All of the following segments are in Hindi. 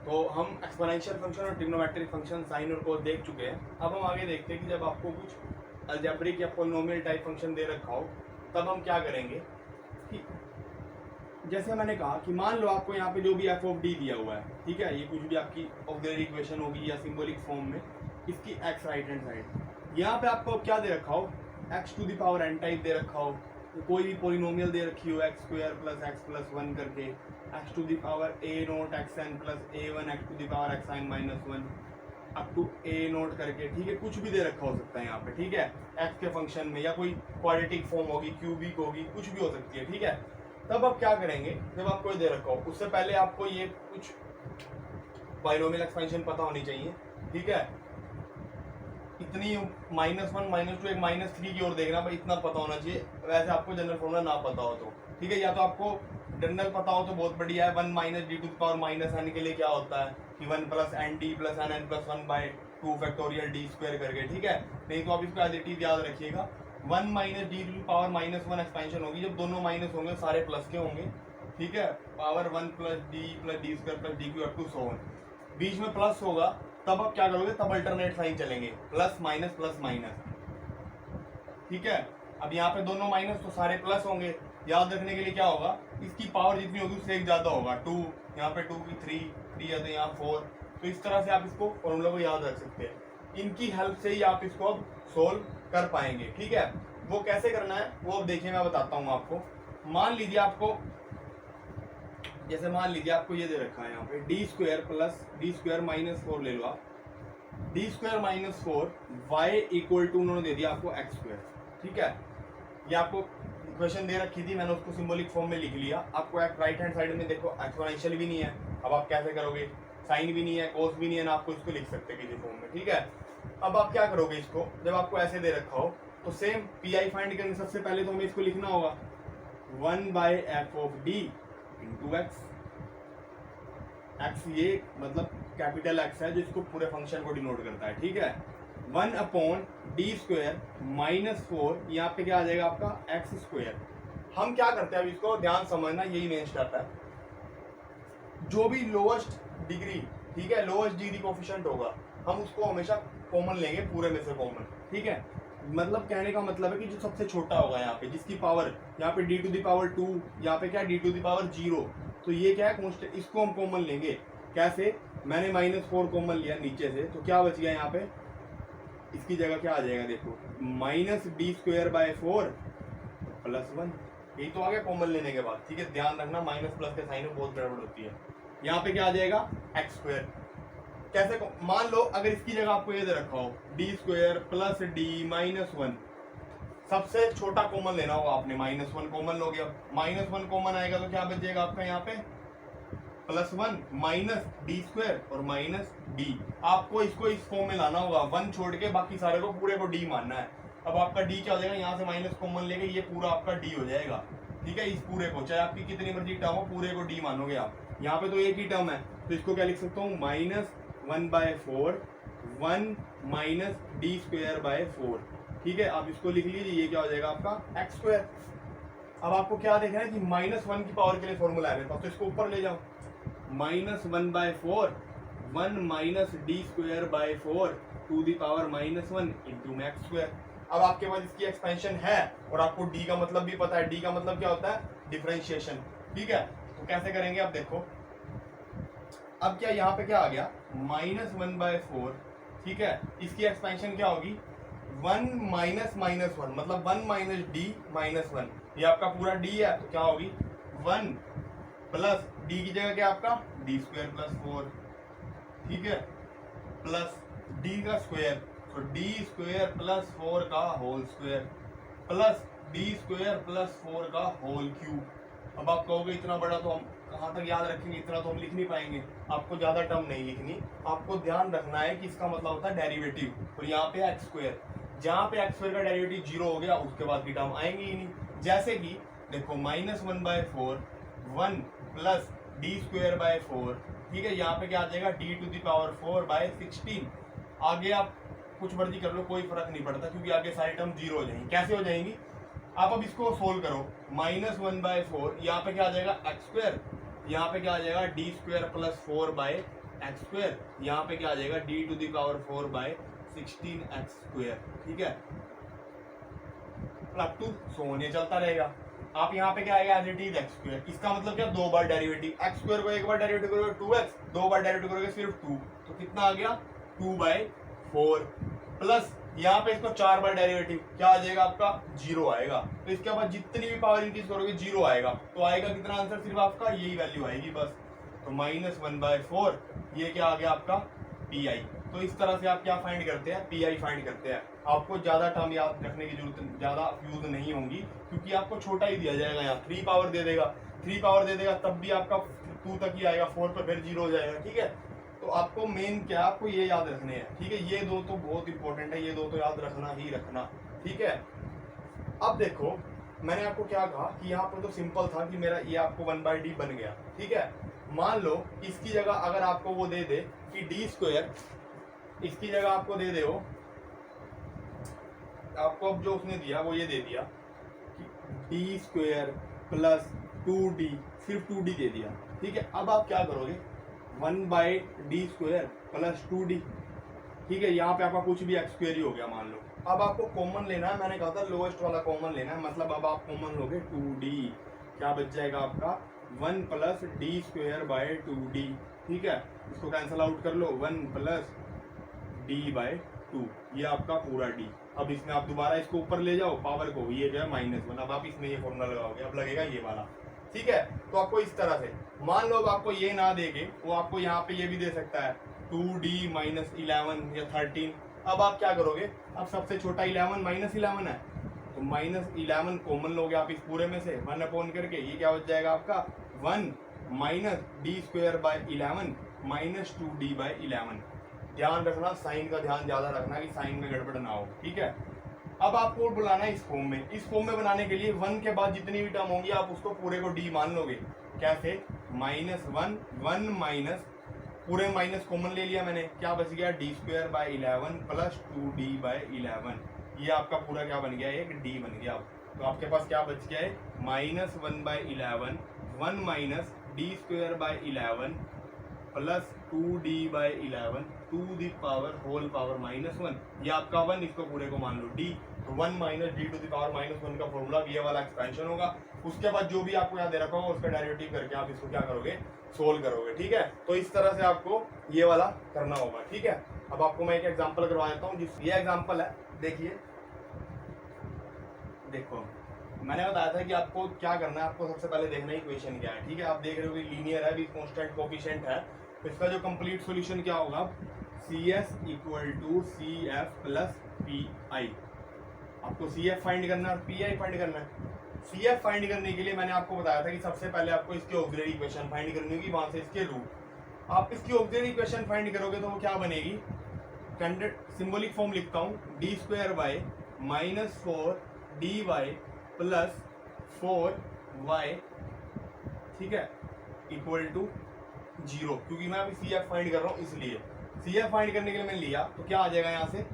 तो हम एक्सपोनेंशियल फंक्शन और ट्रिग्नोमेट्रिक फंक्शन साइन और कोस देख चुके हैं। अब हम आगे देखते हैं कि जब आपको कुछ अलजेब्रिक या पोलिनोमियल टाइप फंक्शन दे रखा हो तब हम क्या करेंगे कि जैसे मैंने कहा कि मान लो आपको यहाँ पे जो भी एफ ऑफ डी दिया हुआ है, ठीक है, ये कुछ भी आपकी ऑक्सिलरी इक्वेशन होगी या सिंबॉलिक फॉर्म में, इसकी एक्स राइट हैंड साइड, यहाँ पे आपको क्या दे रखा हो, x to the power n type दे रखा हो, कोई भी पोलिनोमियल दे रखी हो x square plus x plus one करके, x to the power a naught x n plus a one x to the power x n minus one up to a naught करके, ठीक है, कुछ भी दे रखा हो सकता है यहाँ पे, ठीक है, एक्स के फंक्शन में, या कोई क्वाड्रेटिक फॉर्म होगी, क्यूबिक होगी, कुछ भी हो सकती है, ठीक है। तब आप क्या करेंगे, जब आपको ये दे रखा हो उससे पहले आपको ये कुछ बाइनोमियल एक्सपेंशन पता होनी चाहिए, ठीक है, इतनी -1 -2 एक -3 की ओर देखना, भाई इतना पता होना चाहिए, वैसे आपको जनरल फॉर्मूला ना पता हो तो, ठीक है, या तो आपको जनरल पता हो तो बहुत बढ़िया है, 1 - d to the power -n के लिए क्या होता है कि 1 + nd + nn + 1/2 factorial d square करके, ठीक है, नहीं तो आप इसको एज इट इज याद रखिएगा, 1 - d to the power -1 expansion होगी, जब दोनों माइनस होंगे सारे प्लस के होंगे, ठीक है, power 1 + d + d square + d cube up to so on, बीच में प्लस होगा, तब आप क्या करोगे, तब अल्टरनेट साइन चलेंगे, प्लस माइनस, ठीक है। अब यहाँ पे दोनों माइनस तो सारे प्लस होंगे, याद रखने के लिए क्या होगा, इसकी पावर जितनी होगी उससे एक ज्यादा होगा, 2 यहाँ पे 2 की 3 है तो यहाँ 4, तो इस तरह से आप इसको फॉर्मूला को याद रख सकते हैं, इनकी हेल्प से ही आप इसको अब सोल्व कर पाएंगे, ठीक है। वो कैसे करना है वो अब देखिए, मैं बताता हूँ आपको। मान लीजिए आपको, जैसे मान लीजिए आपको ये दे रखा है यहाँ पे d² + d² - 4 ले लो आप, d² - 4 y = उन्होंने दे दिया आपको x², ठीक है, ये आपको इक्वेशन दे रखी थी, मैंने उसको सिंबॉलिक फॉर्म में लिख लिया। आपको राइट हैंड साइड में देखो एक्सपोनेंशियल भी नहीं है, अब आप कैसे करोगे, साइन भी नहीं है, कोस भी नहीं है ना, आपको इसको लिख सकते किसी फॉर्म में, ठीक है। अब आप क्या करोगे, इसको जब आपको ऐसे दे रखा हो तो सेम पी फाइंड करने सबसे पहले तो हमें इसको लिखना होगा 1/f of d into x, x ये मतलब कैपिटल एक्स है जो इसको पूरे फंक्शन को डिनोट करता है, ठीक है, 1/d² - 4, यहाँ पे क्या आ जाएगा आपका x²। हम क्या करते हैं, अब इसको ध्यान समझना, यही मेन स्टेप है, जो भी लोएस्ट डिग्री, ठीक है, लोएस्ट डिग्री कोफिशिएंट होगा हम उसको हमेशा कॉमन लेंगे, पूरे में से कॉमन, ठीक है, मतलब कहने का मतलब है कि जो सबसे छोटा होगा यहाँ पे, जिसकी पावर यहाँ पे d टू द पावर 2, यहाँ पे क्या d टू द पावर 0, तो ये क्या है कांस्टेंट, इसको हम कॉमन लेंगे। कैसे, मैंने -4 कॉमन लिया नीचे से, तो क्या बच गया यहाँ पे, इसकी जगह क्या आ जाएगा, देखो -d² / 4 + 1, यही तो आ गया कॉमन लेने के बाद, ठीक है, ध्यान रखना माइनस प्लस के साइन में बहुत गड़बड़ होती है। यहाँ पे क्या आ जाएगा x², कैसे, मान लो अगर इसकी जगह आपको ये दे रखा हो d² + d - 1, सबसे छोटा कॉमन लेना होगा आपने, -1 कॉमन लोगे, अब -1 कॉमन आएगा तो क्या बचेगा आपका यहाँ पे +1 - d² और -d, आपको इसको इस फॉर्म में लाना होगा, 1 छोड़ के बाकी सारे को पूरे को d मानना है। अब आपका d क्या हो जाएगा, यहाँ से माइनस कॉमन लेके ये पूरा आपका d हो जाएगा, ठीक है, इस पूरे को, चाहे आपकी कितनी मर्जी टर्म हो, पूरे को d मानोगे आप। यहाँ पे तो एक ही टर्म है, तो इसको क्या लिख सकता हूँ, -1/4 1 - d² / 4, ठीक है, आप इसको लिख लीजिए, ये क्या हो जाएगा आपका x²। अब आपको क्या देखना है कि -1 की पावर के लिए फॉर्मूला है मेरे पास, तो इसको ऊपर ले जाओ, -1/4 1 - d² / 4 to the power -1 into x²। अब आपके पास इसकी एक्सपेंशन है और आपको d का मतलब भी पता है, d का मतलब क्या होता है, डिफरेंशिएशन, ठीक है, तो कैसे करेंगे आप देखो, अब क्या यहाँ पे क्या आ गया -1/4, ठीक है, इसकी एक्सपेंशन क्या होगी 1 - -1, मतलब 1 - d - 1, ये आपका पूरा d है, तो क्या होगी 1 प्लस d की जगह क्या आपका d² + 4, ठीक है, प्लस d का स्क्वायर, तो d² + 4 का होल स्क्वायर प्लस d² + 4 का होल क्यूब। अब आप कहोगे इतना बड़ा तो हम कहाँ तक याद रखेंगे, इतना तो हम लिख नहीं पाएंगे, आपको ज्यादा टर्म नहीं लिखनी, आपको ध्यान रखना है कि इसका मतलब होता है डेरिवेटिव, और यहाँ पे x², जहाँ पे x² का डेरिवेटिव 0 हो गया उसके बाद की टर्म आएंगी ही नहीं। जैसे कि देखो -1/4 1 प्लस d² / 4, ठीक है, यहाँ पे क्या आ जाएगा d टू द पावर 4/16, आगे आप कुछ मर्जी कर लो, कोई फर्क नहीं पड़ता, क्योंकि आगे सारी टर्म 0 हो जाएंगी। कैसे हो जाएंगी, आप अब इसको सोल्व करो, -1/4, यहाँ पे क्या आ जाएगा x², यहाँ पे क्या आ जाएगा d² + 4/16, एक्स स्क्वायर, यहाँ पे क्या आ जाएगा D to the power 4 by 16 X square, ठीक है, अप टू सोन ये चलता रहेगा। आप यहाँ पे क्या आएगा as it is X square, इसका मतलब क्या दो बार डेरिवेटिव, एक्स स्क्वायर को एक बार डेरिवेटिव करोगे 2x, दो बार डेरिवेटिव करोगे सिर्फ 2, तो कितना आ गया 2/4 प्लस यहाँ पे इसको 4 बार डेरिवेटिव क्या आ जाएगा आपका 0 आएगा। तो इसके बाद जितनी भी पावर इंक्रीज करोगे 0 आएगा, तो आएगा कितना आंसर सिर्फ आपका यही वैल्यू आएगी बस, तो -1/4 ये क्या आ गया आपका पी आई। तो इस तरह से आप क्या फाइंड करते हैं पी आई फाइंड करते हैं। आपको ज्यादा टर्म याद रखने की जरूरत ज्यादा यूज नहीं होंगी, क्योंकि आपको छोटा ही दिया जाएगा, यहाँ 3 पावर दे देगा, 3 पावर दे देगा तब भी आपका 2 तक ही आएगा, 4 पर फिर 0 हो जाएगा, ठीक है। तो आपको मेन क्या आपको ये याद रखने हैं, ठीक है, ये दो तो बहुत इंपॉर्टेंट है, ये दो तो याद रखना ही रखना, ठीक है। अब देखो मैंने आपको क्या कहा कि यहाँ पर तो सिंपल था कि मेरा ये आपको 1/d बन गया, ठीक है। मान लो इसकी जगह अगर आपको वो दे दे कि डी स्क्वायर, इसकी जगह आपको दे दे हो, आपको अब जो उसने दिया वो ये दे दिया कि डी स्क्वायर प्लस 2d, सिर्फ 2d दे दिया, ठीक है। अब आप क्या करोगे 1/d स्क्वायर प्लस 2d, ठीक है, यहाँ पे आपका कुछ भी एक्स स्क्वायर ही हो गया मान लो। अब आपको कॉमन लेना है, मैंने कहा था लोएस्ट वाला कॉमन लेना है, मतलब अब आप कॉमन लोगे 2d, क्या बच जाएगा आपका 1 plus D square bye 2d, ठीक है, इसको कैंसिल आउट कर लो 1 प्लस d/2, ये आपका पूरा d। अब इसमें आप दोबारा इसको ऊपर ले जाओ पावर को, ये जो है -1, अब आप इसमें ये फॉर्मूला लगाओगे, अब लगेगा ये वाला, ठीक है। तो आपको इस तरह से मान लो अब आपको ये ना देगे, वो आपको यहाँ पे ये भी दे सकता है 2d - 11 या 13। अब आप क्या करोगे, अब सबसे छोटा 11 -11 है, तो -11 कॉमन लोगे आप इस पूरे में से 1 अपॉन करके, ये क्या बच जाएगा आपका 1 - d स्क्वायर बाय 11 - 2d/11। ध्यान रखना साइन का, ध्यान ज्यादा रखना कि साइन में गड़बड़ ना हो, ठीक है। अब आपको बुलाना है इस फॉर्म में, इस फॉर्म में बनाने के लिए 1 के बाद जितनी भी टर्म होंगी आप उसको पूरे को d मान लोगे, कैसे -1 1 माइनस पूरे माइनस कॉमन ले लिया मैंने, क्या बच गया D square by 11 plus 2d/11, ये आपका पूरा क्या बन गया एक d बन गया। तो आपके पास क्या बच गया है -1/11 1 minus D square by 11 plus 2d/11 to the power whole power -1, ये आपका 1, इसको पूरे को मान लो d, तो 1 minus D to the power -1 का फॉर्मूला ये वाला एक्सपेंशन होगा। उसके बाद जो भी आपको यहाँ दे रखा होगा उसका डेरिवेटिव करके आप इसको क्या करोगे सोल्व करोगे, ठीक है। तो इस तरह से आपको ये वाला करना होगा, ठीक है। अब आपको मैं एक एग्जांपल करवा देता हूँ, जिस ये एग्जांपल है, देखिए देखो मैंने बताया था कि आपको क्या करना है, आपको सबसे पहले देखना है इक्वेशन क्या है, ठीक है। आप देख रहे हो कि लीनियर है, भी कांस्टेंट कोएफिशिएंट है, तो इसका जो कंप्लीट सॉल्यूशन क्या होगा CS = CF प्लस PI। आपको CF फाइंड करना है और PI फाइंड करना है। CF फाइंड करने के लिए मैंने आपको बताया था कि सबसे पहले आपको इसकी ऑक्सिलरी इक्वेशन फाइंड करनी होगी, वहां से इसके रूट। आप इसकी ऑक्सिलरी इक्वेशन फाइंड करोगे तो वो क्या बनेगी, स्टैंडर्ड सिंबॉलिक फॉर्म लिखता हूँ, d square by -4dy plus 4y, ठीक है, इक्वल टू 0, क्योंकि मैं अभी CF फाइंड कर रहा हूँ इसलिए। CF फाइंड करने के लिए मैंने लिया तो क्या आ जाएगा यहाँ से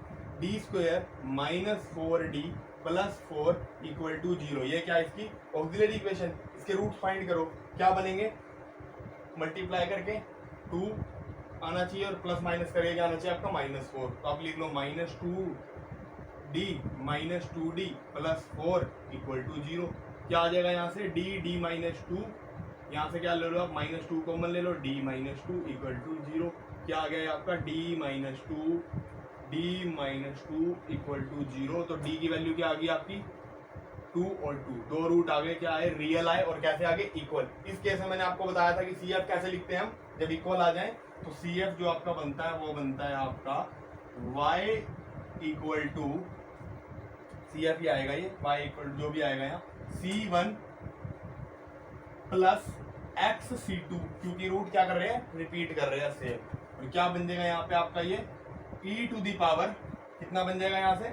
d square -4d plus 4 equal to 0, ये क्या इसकी ऑक्सिलरी इक्वेशन। इसके रूट फाइंड करो, क्या बनेंगे, मल्टीप्लाई करके 2 आना चाहिए और प्लस माइनस करके क्या आना चाहिए आपका -4, तो आप लिख लो -2d - 2d plus 4 equal to 0। क्या आ जाएगा यहाँ से d -2, यहाँ से क्या ले लो आप -2 कॉमन ले लो, d - 2 इक्वल टू 0। क्या आ गया आपका d -2 इक्वल टू 0, तो d की वैल्यू क्या आ गई आपकी 2 और 2, दो रूट आ गए, क्या आए रियल आए, और कैसे आगे इक्वल। इस केस में मैंने आपको बताया था कि CF कैसे लिखते हैं हम, जब इक्वल आ जाए तो CF जो आपका बनता है वो बनता है आपका y इक्वल टू CF ही आएगा, ये y इक्वल जो भी आएगा यहाँ C1 प्लस XC2, क्योंकि रूट क्या कर रहे हैं रिपीट कर रहे हैं सेम, और क्या बन जाएगा यहाँ पे आपका ये e टू दी पावर कितना बन जाएगा यहाँ से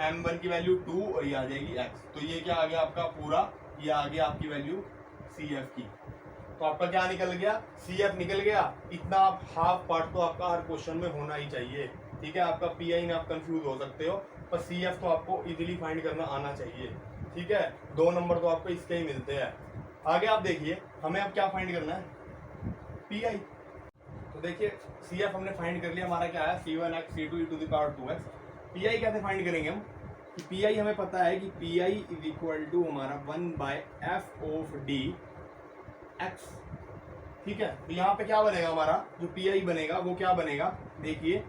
m1 की वैल्यू 2 और ये आ जाएगी x, तो ये क्या आ गया आपका पूरा, ये आ गया आपकी वैल्यू CF की। तो आपका क्या निकल गया CF निकल गया। इतना आप हाफ पार्ट तो आपका हर क्वेश्चन में होना ही चाहिए, ठीक है। आपका PI में आप कंफ्यूज हो सकते हो, पर CF तो आपको इजीली फाइंड करना आना चाहिए, ठीक है। 2 नंबर तो आपको इसके ही मिलते हैं। आगे आप देखिए हमें अब क्या फाइंड करना है, पी आई। तो देखिए सी एफ हमने फाइंड कर लिया, हमारा क्या आया C1x C2 e to the power 2x। P I कैसे फाइंड करेंगे हम कि पी आई हमें पता है कि P I is equal to हमारा 1/f ऑफ डी एक्स। ठीक है, तो यहाँ पे क्या बनेगा हमारा जो पी आई बनेगा वो क्या बनेगा, देखिए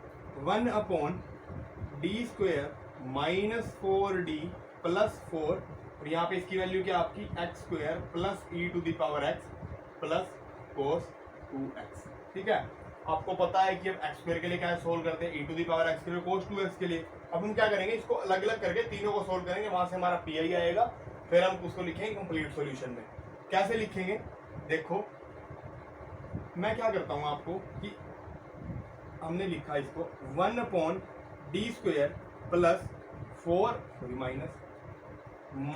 1/d² माइनस 4d प्लस 4, और यहाँ पे इसकी वैल्यू क्या आपकी x² plus e to the power x plus cos 2x। ठीक है, आपको पता है कि अब x² के लिए क्या सोल्व करते हैं, e to the power x के लिए cos 2x के लिए। अब हम क्या करेंगे, इसको अलग अलग करके तीनों को सोल्व करेंगे, वहां से हमारा पी आई आएगा, फिर हम उसको लिखेंगे कंप्लीट सॉल्यूशन में। कैसे लिखेंगे देखो, मैं क्या करता हूं आपको कि हमने लिखा इसको 1/d² plus 4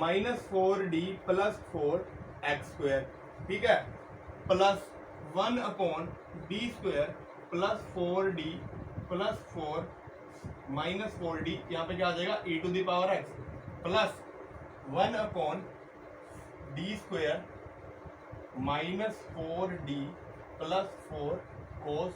minus 4d plus 4x²। ठीक है, plus 1/d² plus 4d plus 4 minus 4d, यहाँ पे क्या आ जाएगा e to the power x plus 1/d² minus 4d plus 4 cos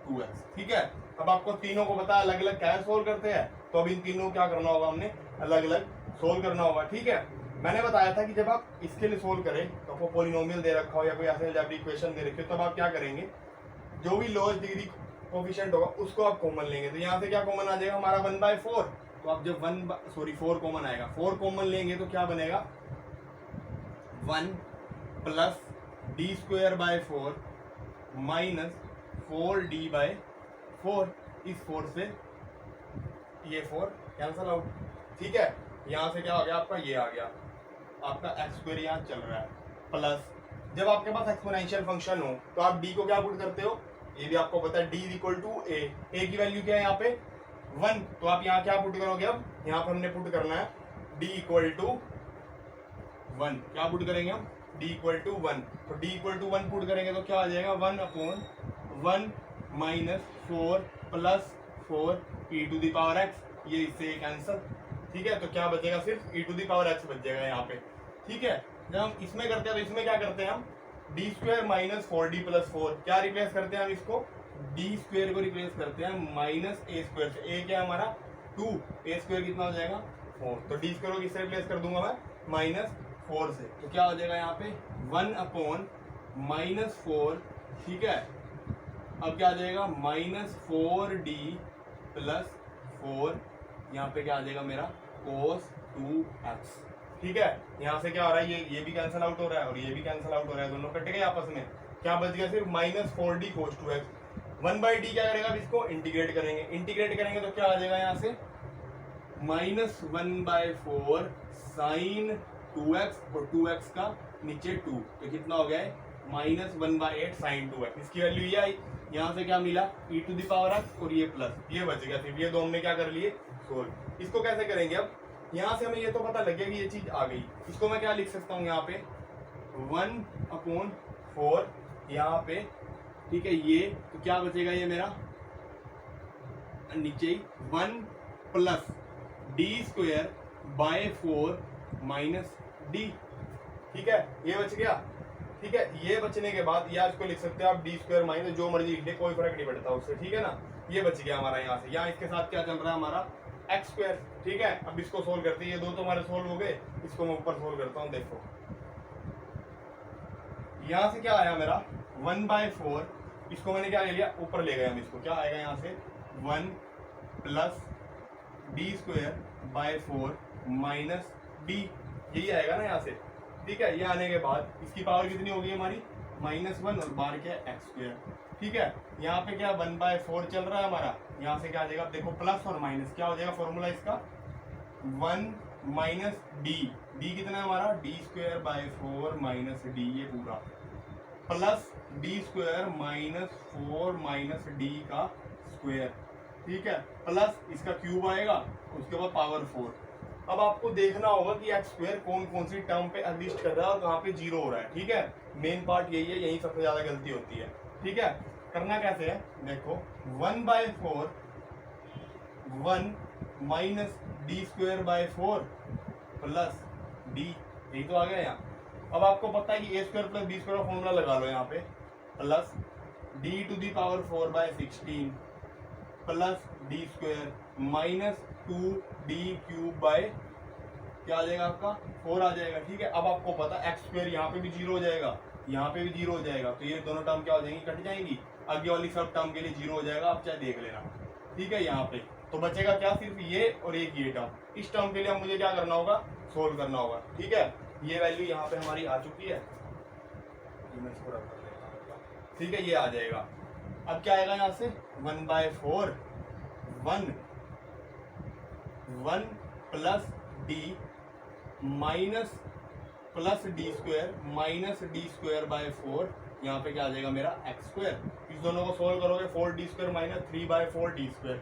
2x। ठीक है, अब आपको तीनों को पता है अलग अलग क्या सोल्व करते हैं, तो अब इन तीनों को क्या करना होगा, हमने अलग अलग सोल्व करना होगा। ठीक है, मैंने बताया था कि जब आप इसके लिए सोल्व करें तो आपको पॉलिनोमियल दे रखा हो या कोई ऐसे अलजेब्रिक इक्वेशन दे रखी हो, तब आप क्या करेंगे, जो भी लोएस्ट डिग्री कोफिशिएंट होगा उसको आप कॉमन लेंगे। तो यहाँ से क्या कॉमन आ जाएगा हमारा 1/4, तो आप जब 4 कॉमन आएगा, 4 कॉमन लेंगे तो क्या बनेगा 1 प्लस d²/4 माइनस 4d/4। इस 4 से ये 4 कैंसल आउट। ठीक है, यहाँ से क्या हो गया आपका, ये आ गया आपका x² यहाँ चल रहा है, प्लस जब आपके पास एक्सपोनेंशियल फंक्शन हो तो आप d को क्या पुट करते हो, ये भी आपको पता है d इक्वल टू a की वैल्यू क्या है यहाँ पे 1, तो आप यहाँ क्या पुट करोगे, अब यहाँ पे हमने पुट करना है d इक्वल टू 1। क्या पुट करेंगे हम, d इक्वल टू 1, तो d इक्वल टू 1 पुट करेंगे तो क्या आ जाएगा 1/1 minus 4 plus 4 e to the power x, ये इससे कैंसल। ठीक है, तो क्या बचेगा, सिर्फ e to the power x बच जाएगा यहाँ पे। ठीक है, जब हम इसमें करते हैं तो इसमें क्या करते हैं हम d² माइनस 4d प्लस 4, क्या रिप्लेस करते हैं हम इसको, d² को रिप्लेस करते हैं माइनस a² से। a क्या है हमारा 2, a² कितना हो जाएगा 4, तो d² को किससे रिप्लेस कर दूंगा मैं -4 से, तो क्या हो जाएगा यहाँ पे 1/-4। ठीक है, अब क्या आ जाएगा -4d प्लस 4, यहाँ पे क्या आ जाएगा मेरा cos 2x। ठीक है, यहाँ से क्या हो रहा है, ये भी कैंसिल आउट हो रहा है और ये भी कैंसिल आउट हो रहा है, दोनों कट गए आपस में, क्या बच गया सिर्फ -4d cos 2x। 1/d क्या करेगा, अब इसको इंटीग्रेट करेंगे, इंटीग्रेट करेंगे तो क्या आ जाएगा यहाँ से -1/4 sin 2x, और 2x का नीचे 2, तो कितना हो गया है -1/8 sin 2x। इसकी वैल्यू ये आई, यहाँ से क्या मिला e to the power x और ये प्लस, ये बच गया सिर्फ, ये दो हमने क्या कर लिए सोल्व। इसको कैसे करेंगे, अब यहाँ से हमें ये तो पता लग गया कि ये चीज आ गई, इसको मैं क्या लिख सकता हूँ यहाँ पे 1/4 यहाँ पे। ठीक है, ये तो क्या बचेगा, ये मेरा नीचे 1 प्लस d²/4 माइनस d। ठीक है, ये बच गया। ठीक है, ये बचने के बाद या इसको लिख सकते हो आप d² माइनस, जो मर्जी लिख दे, कोई फर्क नहीं पड़ता उससे। ठीक है ना, ये बच गया हमारा यहाँ से, यहाँ इसके साथ क्या चल रहा है हमारा x²। ठीक है, अब इसको सोल्व करते हैं, ये दो तो हमारे सोल्व हो गए, इसको मैं ऊपर सोल्व करता हूँ। देखो यहाँ से क्या आया मेरा 1/4, इसको मैंने क्या ले लिया ऊपर ले गए हम, इसको क्या आएगा यहाँ से 1 प्लस d²/4 माइनस d, यही आएगा ना यहाँ से। ठीक है, ये आने के बाद इसकी पावर कितनी होगी हमारी -1 और बाहर क्या x²। ठीक है, यहाँ पे क्या 1/4 चल रहा है हमारा, यहाँ से क्या आ जाएगा, देखो प्लस और माइनस क्या हो जाएगा फॉर्मूला इसका 1 माइनस d, d कितना है हमारा d²/4 माइनस d, ये पूरा plus d² minus 4 minus d का स्क्वायर। ठीक है, प्लस इसका क्यूब आएगा, उसके बाद पावर 4। अब आपको देखना होगा कि x² कौन कौन सी टर्म पे एग्जिस्ट कर रहा है और कहाँ पे 0 हो रहा है। ठीक है, मेन पार्ट यही है, यही सबसे ज्यादा गलती होती है। ठीक है, करना कैसे है, देखो 1/4 1 माइनस d²/4 प्लस d, यही तो आ गया यहाँ। अब आपको पता है कि a² प्लस b² का फॉर्मूला लगा लो यहाँ पे, plus D to the power 4/16 plus D square minus 2d³ by क्या आ जाएगा आपका 4 आ जाएगा। ठीक है, अब आपको पता एक्स स्क्वायर यहाँ पे भी 0 हो जाएगा, यहाँ पे भी 0 हो जाएगा, तो ये दोनों टर्म क्या हो जाएंगी, कट जाएंगी। आगे वाली सब टर्म के लिए 0 हो जाएगा, आप चाहे देख लेना। ठीक है, यहाँ पे तो बचेगा क्या, सिर्फ ये और एक ये टर्म। इस टर्म के लिए मुझे क्या करना होगा, सोल्व करना होगा। ठीक है, ये वैल्यू यहाँ पे हमारी आ चुकी है, ठीक है, ये आ जाएगा। अब क्या आएगा यहाँ से 1/4 1 plus D minus plus D square minus D square bye 4, यहाँ पे क्या आ जाएगा मेरा एक्स स्क्वायर। इस दोनों को सोल्व करोगे 4d square minus 3/4d square,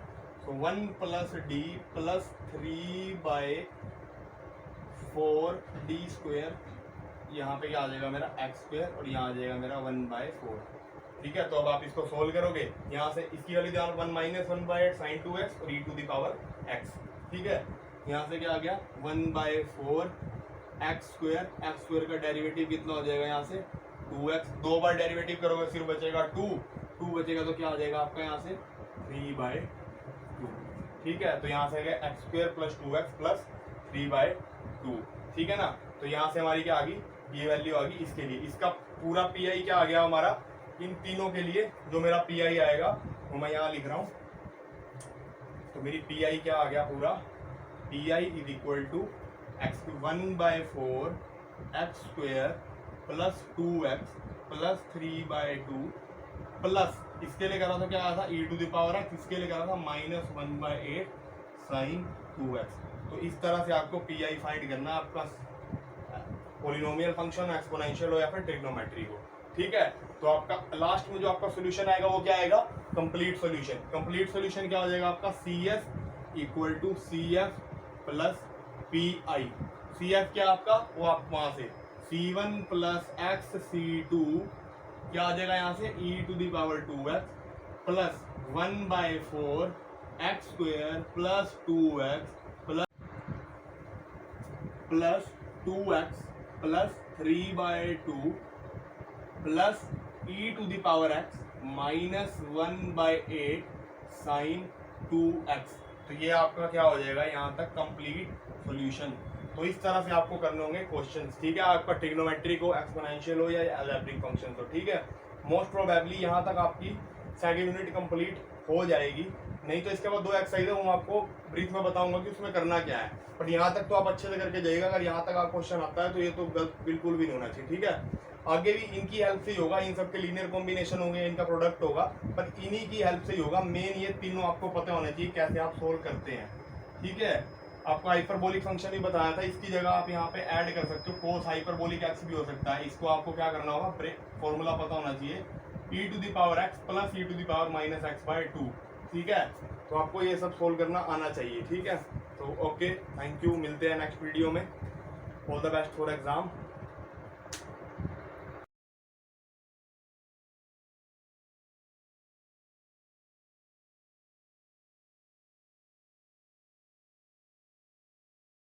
तो 1 plus D plus 3/4d square, यहाँ पे क्या आ जाएगा मेरा एक्स स्क्वायर और यहाँ आ जाएगा मेरा 1/4। ठीक है, तो अब आप इसको सोल्व करोगे, यहाँ से इसकी वाली ध्यान 1 माइनस 1/8 sin 2x और e to the power x। ठीक है, यहाँ से क्या आ गया 1/4 एक्स स्क्वायर का डेरिवेटिव कितना हो जाएगा यहाँ से 2x, 2 बार डेरिवेटिव करोगे सिर्फ बचेगा 2 बचेगा, तो क्या आ जाएगा आपका यहाँ से 3/2। ठीक है, तो यहाँ से आ गया x square plus 2x plus 3/2। ठीक है ना, तो यहाँ से हमारी क्या आ गई, ये वैल्यू आ गई इसके लिए। इसका पूरा पी क्या आ गया हमारा, इन तीनों के लिए जो मेरा पी आएगा वो मैं यहाँ लिख रहा हूँ। तो मेरी पी क्या आ गया पूरा, P I is equal to X 1/4 X square plus 2x plus 3/2 plus इसके लिए करा था क्या आया था e to the power x, इसके लिए करा था माइनस 1/8 sin 2x। तो इस तरह से आपको पी आई फाइंड करना है, आपका पॉलिनोमियल फंक्शन एक्सपोनेंशियल हो या फिर ट्रिग्नोमेट्री हो। ठीक है, तो आपका लास्ट में जो आपका सोल्यूशन आएगा वो क्या आएगा, कंप्लीट सोल्यूशन। कंप्लीट सोल्यूशन क्या हो जाएगा आपका, C F equal to C F plus P I. C F क्या आपका, वो आप वहां से c1 प्लस एक्स c2 क्या आ जाएगा यहाँ से e to the power 2x plus 1/4 X square plus 2x plus 2x plus 3/2 plus e to the power x minus 1/8 sin 2x। तो ये आपका क्या हो जाएगा यहाँ तक कंप्लीट सॉल्यूशन। तो इस तरह से आपको करने होंगे क्वेश्चंस। ठीक है, आपका ट्रिग्नोमेट्रिक हो, एक्सपोनेंशियल हो या अलजेब्रिक फंक्शन हो। ठीक है, मोस्ट प्रोबेबली यहाँ तक आपकी सेकंड यूनिट कंप्लीट हो जाएगी, नहीं तो इसके बाद 2 एक्सरसाइज है वो आपको ब्रीफ में बताऊंगा कि उसमें करना क्या है। बट यहाँ तक तो आप अच्छे से करके जाइएगा। अगर यहाँ तक आप क्वेश्चन आता है तो ये तो गलत बिल्कुल भी नहीं होना चाहिए। ठीक है, आगे भी इनकी हेल्प से ही होगा, इन सबके लीनियर कॉम्बिनेशन होंगे, इनका प्रोडक्ट होगा, पर इन्हीं की हेल्प से ही होगा। मेन ये तीनों आपको पता होना चाहिए कैसे आप सोल्व करते हैं। ठीक है, आपको हाइपरबोलिक फंक्शन ही बताया था, इसकी जगह आप यहाँ पे ऐड कर सकते हो कोस हाइपरबोलिक एक्स भी हो सकता है। इसको आपको क्या करना होगा, फॉर्मूला पता होना चाहिए e to the power x plus e to the power minus x/2। ठीक है, तो आपको ये सब सोल्व करना आना चाहिए। ठीक है, तो ओके, थैंक यू, मिलते हैं नेक्स्ट वीडियो में। All the best for exam.